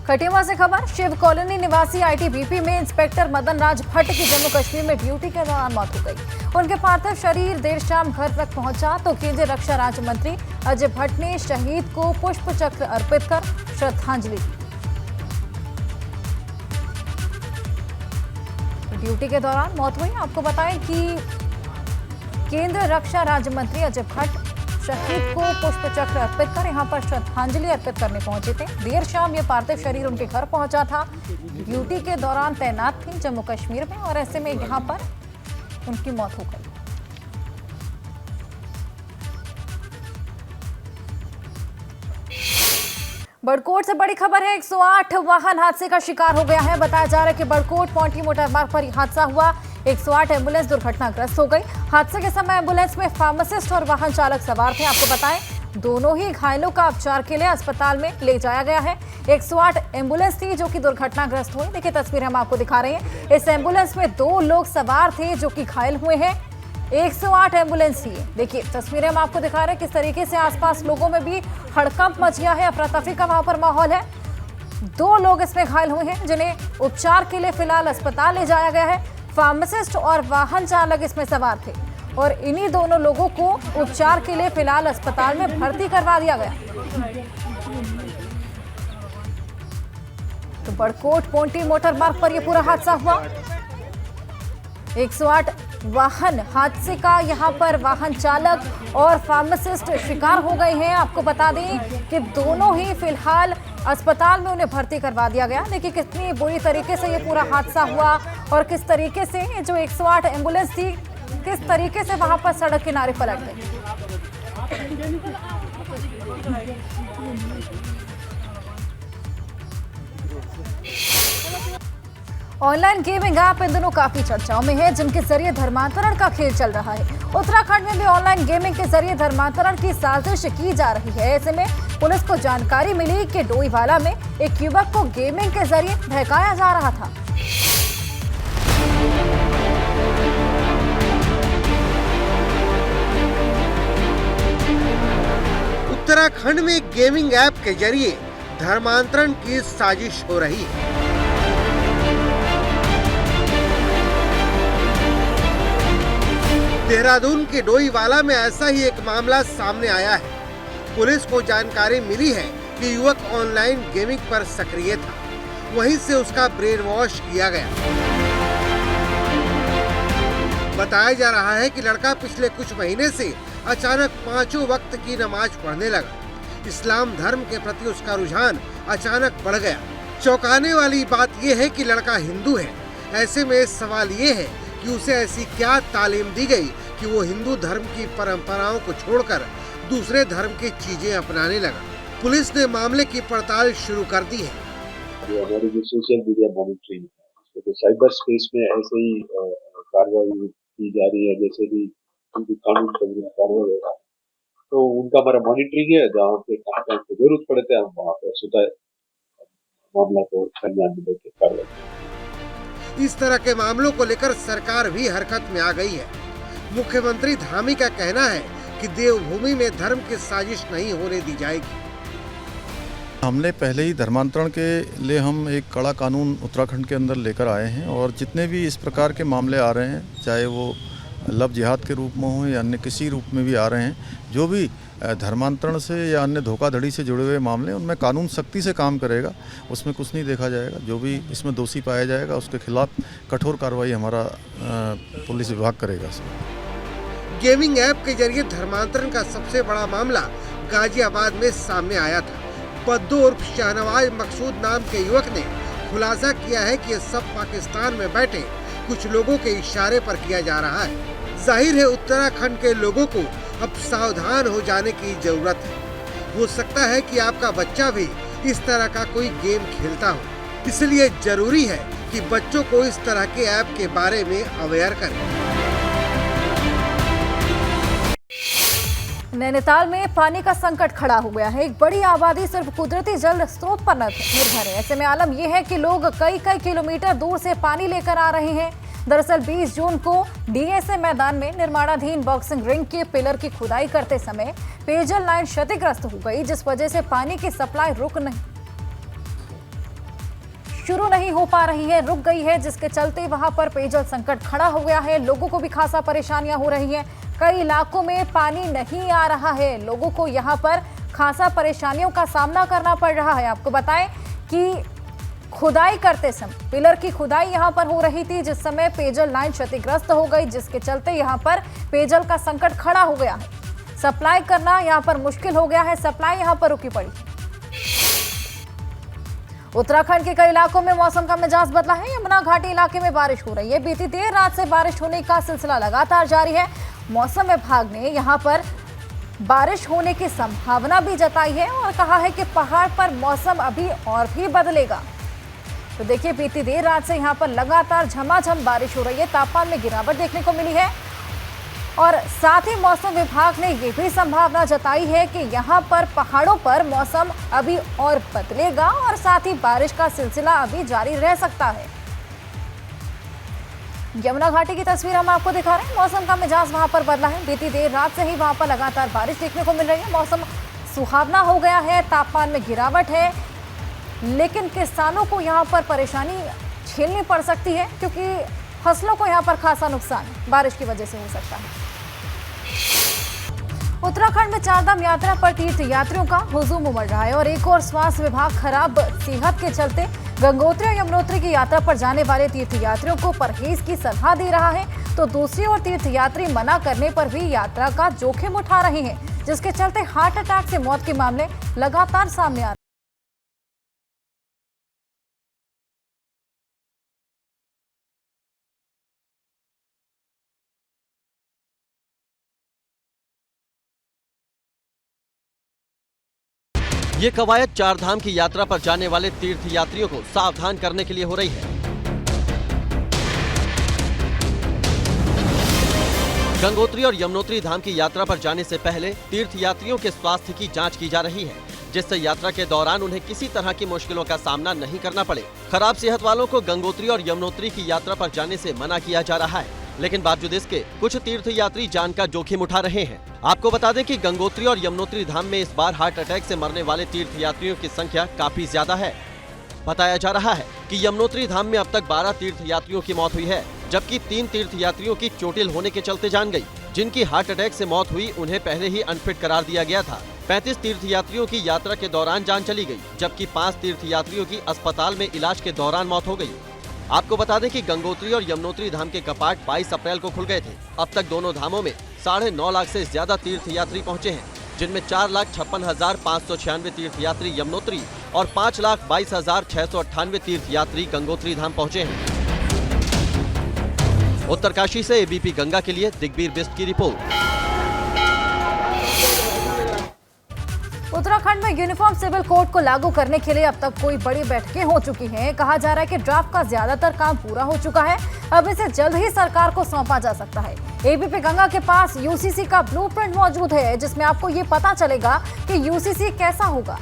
खटीमा से खबर, शिव कॉलोनी निवासी आईटीबीपी में इंस्पेक्टर मदन राज भट्ट की जम्मू कश्मीर में ड्यूटी के दौरान मौत हो गई। उनके पार्थिव शरीर देर शाम घर तक पहुंचा तो केंद्रीय रक्षा राज्य मंत्री अजय भट्ट ने शहीद को पुष्प चक्र अर्पित कर श्रद्धांजलि दी। ड्यूटी के दौरान मौत हुई। आपको बताएं कि केंद्रीय रक्षा राज्य मंत्री अजय भट्ट शहीद को पुष्प चक्र अर्पित कर यहां पर श्रद्धांजलि अर्पित करने पहुंचे थे। देर शाम यह पार्थिव शरीर उनके घर पहुंचा था। ड्यूटी के दौरान तैनात थी जम्मू कश्मीर में और ऐसे में यहां पर उनकी मौत हो गई। बड़कोट से बड़ी खबर है, 108 वाहन हादसे का शिकार हो गया है। बताया जा रहा है कि बड़कोट पौंटी मोटर मार्ग पर यह हादसा हुआ। 108 एम्बुलेंस दुर्घटनाग्रस्त हो गई। हादसे के समय एम्बुलेंस में फार्मासिस्ट और वाहन चालक सवार थे। आपको बताएं, दोनों ही घायलों का उपचार के लिए अस्पताल में ले जाया गया है। 108 एम्बुलेंस थी जो कि दुर्घटनाग्रस्त हुई। देखिए तस्वीर हम आपको दिखा रहे हैं। इस एम्बुलेंस में 2 लोग सवार थे जो कि घायल हुए हैं। 108 एम्बुलेंस ही देखिए तस्वीरें हम आपको दिखा रहे हैं किस तरीके से आसपास लोगों में भी हड़कंप मच गया है। अफरा तफरी का वहां पर माहौल है। 2 लोग इसमें घायल हुए हैं जिन्हें उपचार के लिए फिलहाल अस्पताल ले जाया गया है। फार्मासिस्ट और वाहन चालक इसमें सवार थे और इन्हीं दोनों लोगों को उपचार के लिए फिलहाल अस्पताल में भर्ती करवा दिया गया। तो बड़कोट पौंटी मोटर मार्ग पर यह पूरा हादसा हुआ। 108 वाहन हादसे का यहां पर वाहन चालक और फार्मासिस्ट शिकार हो गए हैं। आपको बता दें कि दोनों ही फिलहाल अस्पताल में उन्हें भर्ती करवा दिया गया। देखिए कितनी बुरी तरीके से ये पूरा हादसा हुआ और किस तरीके से जो 108 एम्बुलेंस थी किस तरीके से वहां पर सड़क किनारे पलट गई। ऑनलाइन गेमिंग ऐप इन दिनों काफी चर्चाओं में है जिनके जरिए धर्मांतरण का खेल चल रहा है। उत्तराखंड में भी ऑनलाइन गेमिंग के जरिए धर्मांतरण की साजिश की जा रही है। ऐसे में पुलिस को जानकारी मिली कि डोईवाला में एक युवक को गेमिंग के जरिए बहकाया जा रहा था। उत्तराखंड में गेमिंग ऐप के जरिए धर्मांतरण की साजिश हो रही है। देहरादून के डोईवाला में ऐसा ही एक मामला सामने आया है। पुलिस को जानकारी मिली है कि युवक ऑनलाइन गेमिंग पर सक्रिय था, वहीं से उसका ब्रेन वॉश किया गया। बताया जा रहा है कि लड़का पिछले कुछ महीने से अचानक 5 वक्त की नमाज पढ़ने लगा। इस्लाम धर्म के प्रति उसका रुझान अचानक बढ़ गया। चौंकाने वाली बात यह है कि लड़का हिंदू है। ऐसे में सवाल ये है कि उसे ऐसी क्या तालीम दी गई कि वो हिंदू धर्म की परंपराओं को छोड़कर दूसरे धर्म की चीजें अपनाने लगा। पुलिस ने मामले की पड़ताल शुरू कर दी है। हमारी जो सोशल मीडिया मॉनिटरिंग है तो साइबर स्पेस में ऐसे ही कार्रवाई की जा रही है जैसे भी उनकी कानून कार्रवाई हो रहा है। तो उनका हमारा मॉनिटरिंग है, जहाँ पे कहाँ पे जरूरत पड़ता है हम वहाँ पे स्वतः मामला को संज्ञान में लेकर कार्रवाई। इस तरह के मामलों को लेकर सरकार भी हरकत में आ गई है। मुख्यमंत्री धामी का कहना है कि देवभूमि में धर्म की साजिश नहीं होने दी जाएगी। हमने पहले ही धर्मांतरण के लिए हम एक कड़ा कानून उत्तराखंड के अंदर लेकर आए हैं और जितने भी इस प्रकार के मामले आ रहे हैं, चाहे वो लव जिहाद के रूप में हो या अन्य किसी रूप में भी आ रहे हैं, जो भी धर्मांतरण से या अन्य धोखाधड़ी से जुड़े हुए मामले, उनमें कानून सख्ती से काम करेगा। उसमें कुछ नहीं देखा जाएगा। जो भी इसमें दोषी पाया जाएगा उसके खिलाफ कठोर कार्रवाई हमारा पुलिस विभाग करेगा। गेमिंग ऐप के जरिए धर्मांतरण का सबसे बड़ा मामला गाजियाबाद में सामने आया था। बद्दू उर्फ शाहनवाज मकसूद नाम के युवक ने खुलासा किया है कि ये सब पाकिस्तान में बैठे कुछ लोगों के इशारे पर किया जा रहा है। जाहिर है उत्तराखंड के लोगों को अब सावधान हो जाने की जरूरत है। हो सकता है कि आपका बच्चा भी इस तरह का कोई गेम खेलता हो, इसलिए जरूरी है कि बच्चों को इस तरह के ऐप के बारे में अवेयर करें। नैनीताल में पानी का संकट खड़ा हो गया है। एक बड़ी आबादी सिर्फ कुदरती जल स्रोत पर निर्भर है। ऐसे में आलम यह है कि लोग कई किलोमीटर दूर से पानी लेकर आ रहे हैं। दरअसल 20 जून को डीएसए मैदान में निर्माणाधीन बॉक्सिंग रिंग के पिलर की खुदाई करते समय पेयजल लाइन क्षतिग्रस्त हो गई, जिस वजह से पानी की सप्लाई रुक नहीं। शुरू नहीं हो पा रही है, रुक गई है, जिसके चलते वहां पर पेयजल संकट खड़ा हो गया है। लोगों को भी खासा परेशानियां हो रही हैं। कई इलाकों में पानी नहीं आ रहा है। लोगों को यहां पर खासा परेशानियों का सामना करना पड़ रहा है। आपको बताएं कि खुदाई करते समय पिलर की खुदाई यहां पर हो रही थी, जिस समय पेयजल लाइन क्षतिग्रस्त हो गई, जिसके चलते यहां पर पेयजल का संकट खड़ा हो गया है। सप्लाई करना यहां पर मुश्किल हो गया है। सप्लाई यहां पर रुकी पड़ी। उत्तराखंड के कई इलाकों में मौसम का मिजाज बदला है। यमुना घाटी इलाके में बारिश हो रही है। बीती देर रात से बारिश होने का सिलसिला लगातार जारी है। मौसम विभाग ने यहां पर बारिश होने की संभावना भी जताई है और कहा है कि पहाड़ पर मौसम अभी और भी बदलेगा। तो देखिए, बीती देर रात से यहां पर लगातार झमाझम बारिश हो रही है। तापमान में गिरावट देखने को मिली है और साथ ही मौसम विभाग ने यह भी संभावना जताई है कि यहां पर पहाड़ों पर मौसम अभी और बदलेगा और साथ ही बारिश का सिलसिला अभी जारी रह सकता है। यमुना घाटी की तस्वीर हम आपको दिखा रहे हैं। मौसम का मिजाज वहां पर बदला है। बीती देर रात से ही वहां पर लगातार बारिश देखने को मिल रही है। मौसम सुहावना हो गया है। तापमान में गिरावट है, लेकिन किसानों को यहां पर परेशानी झेलनी पड़ सकती है, क्योंकि फसलों को यहां पर खासा नुकसान बारिश की वजह से हो सकता है। उत्तराखंड में चारधाम यात्रा पर तीर्थ यात्रियों का हुजूम उमड़ रहा है और एक और स्वास्थ्य विभाग खराब सेहत के चलते गंगोत्री और यमुनोत्री की यात्रा पर जाने वाले तीर्थ यात्रियों को परहेज की सलाह दे रहा है, तो दूसरी ओर तीर्थ यात्री मना करने पर भी यात्रा का जोखिम उठा रहे हैं, जिसके चलते हार्ट अटैक से मौत के मामले लगातार सामने आ रहे हैं। ये कवायद चारधाम की यात्रा पर जाने वाले तीर्थ यात्रियों को सावधान करने के लिए हो रही है। गंगोत्री और यमुनोत्री धाम की यात्रा पर जाने से पहले तीर्थ यात्रियों के स्वास्थ्य की जांच की जा रही है, जिससे यात्रा के दौरान उन्हें किसी तरह की मुश्किलों का सामना नहीं करना पड़े। खराब सेहत वालों को गंगोत्री और यमुनोत्री की यात्रा पर जाने से मना किया जा रहा है, लेकिन बावजूद इसके कुछ तीर्थ यात्री जान का जोखिम उठा रहे हैं। आपको बता दें कि गंगोत्री और यमुनोत्री धाम में इस बार हार्ट अटैक से मरने वाले तीर्थ यात्रियों की संख्या काफी ज्यादा है। बताया जा रहा है कि यमुनोत्री धाम में अब तक 12 तीर्थ यात्रियों की मौत हुई है, जबकि 3 तीर्थ यात्रियों की चोटिल होने के चलते जान गई। जिनकी हार्ट अटैक से मौत हुई उन्हें पहले ही अनफिट करार दिया गया था। 35 तीर्थ यात्रियों की यात्रा के दौरान जान चली गई, जबकि 5 तीर्थ यात्रियों की अस्पताल में इलाज के दौरान मौत हो गई। आपको बता दें कि गंगोत्री और यमुनोत्री धाम के कपाट 22 अप्रैल को खुल गए थे। अब तक दोनों धामों में 9.5 लाख से ज्यादा तीर्थ यात्री पहुंचे हैं, जिनमें 4,56,596 तीर्थ यात्री यमुनोत्री और 5,22,698 तीर्थ यात्री गंगोत्री धाम पहुंचे हैं। उत्तरकाशी से एबीपी गंगा के लिए दिग्बीर बिस्ट की रिपोर्ट। उत्तराखंड में यूनिफॉर्म सिविल कोड को लागू करने के लिए अब तक कोई बड़ी बैठकें हो चुकी हैं। कहा जा रहा है कि ड्राफ्ट का ज्यादातर काम पूरा हो चुका है। अब इसे जल्द ही सरकार को सौंपा जा सकता है। एबीपी गंगा के पास यूसीसी का ब्लूप्रिंट मौजूद है, जिसमें आपको ये पता चलेगा कि यूसीसी कैसा होगा।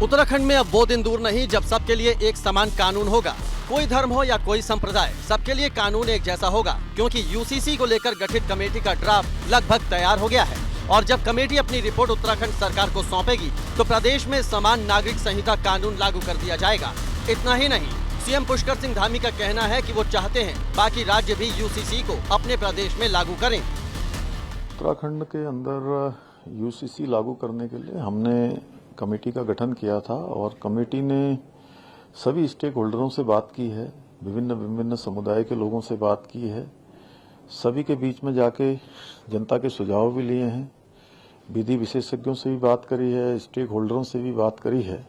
उत्तराखंड में अब वो दिन दूर नहीं जब सबके लिए एक समान कानून होगा। कोई धर्म हो या कोई संप्रदाय, सबके लिए कानून एक जैसा होगा, क्योंकि यूसीसी को लेकर गठित कमेटी का ड्राफ्ट लगभग तैयार हो गया है और जब कमेटी अपनी रिपोर्ट उत्तराखंड सरकार को सौंपेगी तो प्रदेश में समान नागरिक संहिता कानून लागू कर दिया जाएगा। इतना ही नहीं, सीएम पुष्कर सिंह धामी का कहना है कि वो चाहते हैं बाकी राज्य भी यूसीसी को अपने प्रदेश में लागू करें। उत्तराखंड के अंदर यूसीसी लागू करने के लिए हमने कमेटी का गठन किया था और कमेटी ने सभी स्टेक होल्डरों से बात की है, विभिन्न समुदाय के लोगों से बात की है, सभी के बीच में जाके जनता के सुझाव भी लिए हैं, विधि विशेषज्ञों से भी बात करी है, स्टेक होल्डरों से भी बात करी है।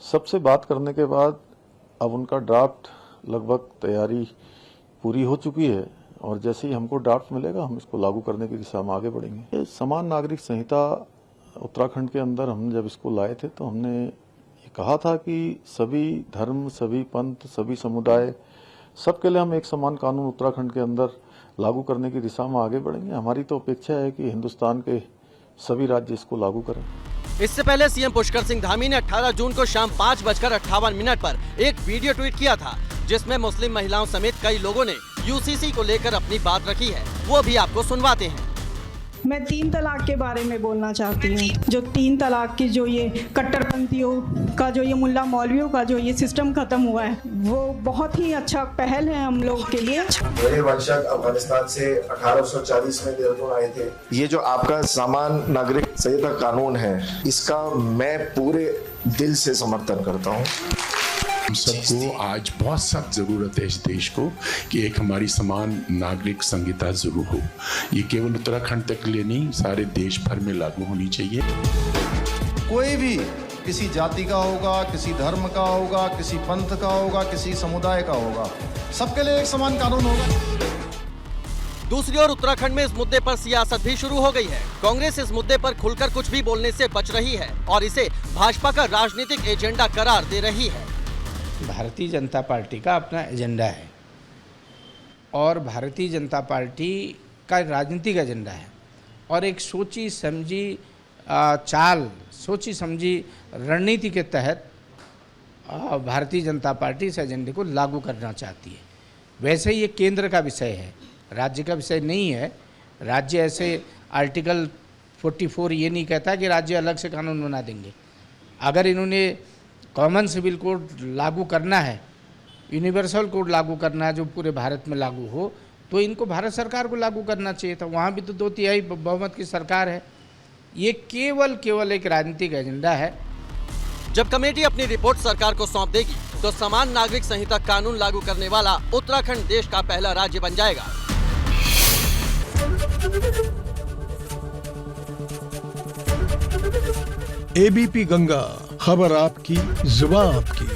सबसे बात करने के बाद अब उनका ड्राफ्ट लगभग तैयारी पूरी हो चुकी है और जैसे ही हमको ड्राफ्ट मिलेगा हम इसको लागू करने की दिशा में आगे बढ़ेंगे। समान नागरिक संहिता उत्तराखंड के अंदर हम जब इसको लाए थे तो हमने ये कहा था कि सभी धर्म, सभी पंथ, सभी समुदाय, सबके लिए हम एक समान कानून उत्तराखंड के अंदर लागू करने की दिशा में आगे बढ़ेंगे। हमारी तो अपेक्षा है कि हिंदुस्तान के सभी राज्य इसको लागू करें। इससे पहले सीएम पुष्कर सिंह धामी ने 18 जून को शाम 5:58 पर एक वीडियो ट्वीट किया था, जिसमें मुस्लिम महिलाओं समेत कई लोगों ने यूसीसी को लेकर अपनी बात रखी है, वो भी आपको सुनवाते हैं। मैं 3 तलाक के बारे में बोलना चाहती हूँ। जो 3 तलाक की जो ये कट्टरपंथियों का जो ये मुल्ला मौलवियों का जो ये सिस्टम खत्म हुआ है, वो बहुत ही अच्छा पहल है हम लोग के लिए। मेरे वंशज अफगानिस्तान से 1840 में देहरादून आए थे। ये जो आपका समान नागरिक संहिता कानून है, इसका मैं पूरे दिल से समर्थन करता हूँ। हम सबको आज बहुत सख्त जरूरत है इस देश को कि एक हमारी समान नागरिक संहिता जरूर हो। ये केवल उत्तराखंड तक के लिए नहीं, सारे देश भर में लागू होनी चाहिए। कोई भी किसी जाति का होगा, किसी धर्म का होगा, किसी पंथ का होगा, किसी समुदाय का होगा, सबके लिए एक समान कानून होगा। दूसरी ओर उत्तराखंड में इस मुद्दे पर सियासत भी शुरू हो गई है। कांग्रेस इस मुद्दे पर खुलकर कुछ भी बोलने से बच रही है और इसे भाजपा का राजनीतिक एजेंडा करार दे रही है। भारतीय जनता पार्टी का अपना एजेंडा है और भारतीय जनता पार्टी का राजनीतिक एजेंडा है और एक सोची समझी चाल, सोची समझी रणनीति के तहत भारतीय जनता पार्टी इस एजेंडे को लागू करना चाहती है। वैसे ये केंद्र का विषय है, राज्य का विषय नहीं है। राज्य ऐसे आर्टिकल 44 ये नहीं कहता कि राज्य अलग से कानून बना देंगे। अगर इन्होंने कॉमन सिविल कोड लागू करना है, यूनिवर्सल कोड लागू करना है जो पूरे भारत में लागू हो, तो इनको भारत सरकार को लागू करना चाहिए था। वहाँ भी तो 2/3 बहुमत की सरकार है। ये केवल एक राजनीतिक एजेंडा है। जब कमेटी अपनी रिपोर्ट सरकार को सौंप देगी तो समान नागरिक संहिता कानून लागू करने वाला उत्तराखंड देश का पहला राज्य बन जाएगा। एबीपी गंगा, खबर आपकी, जुबान आपकी।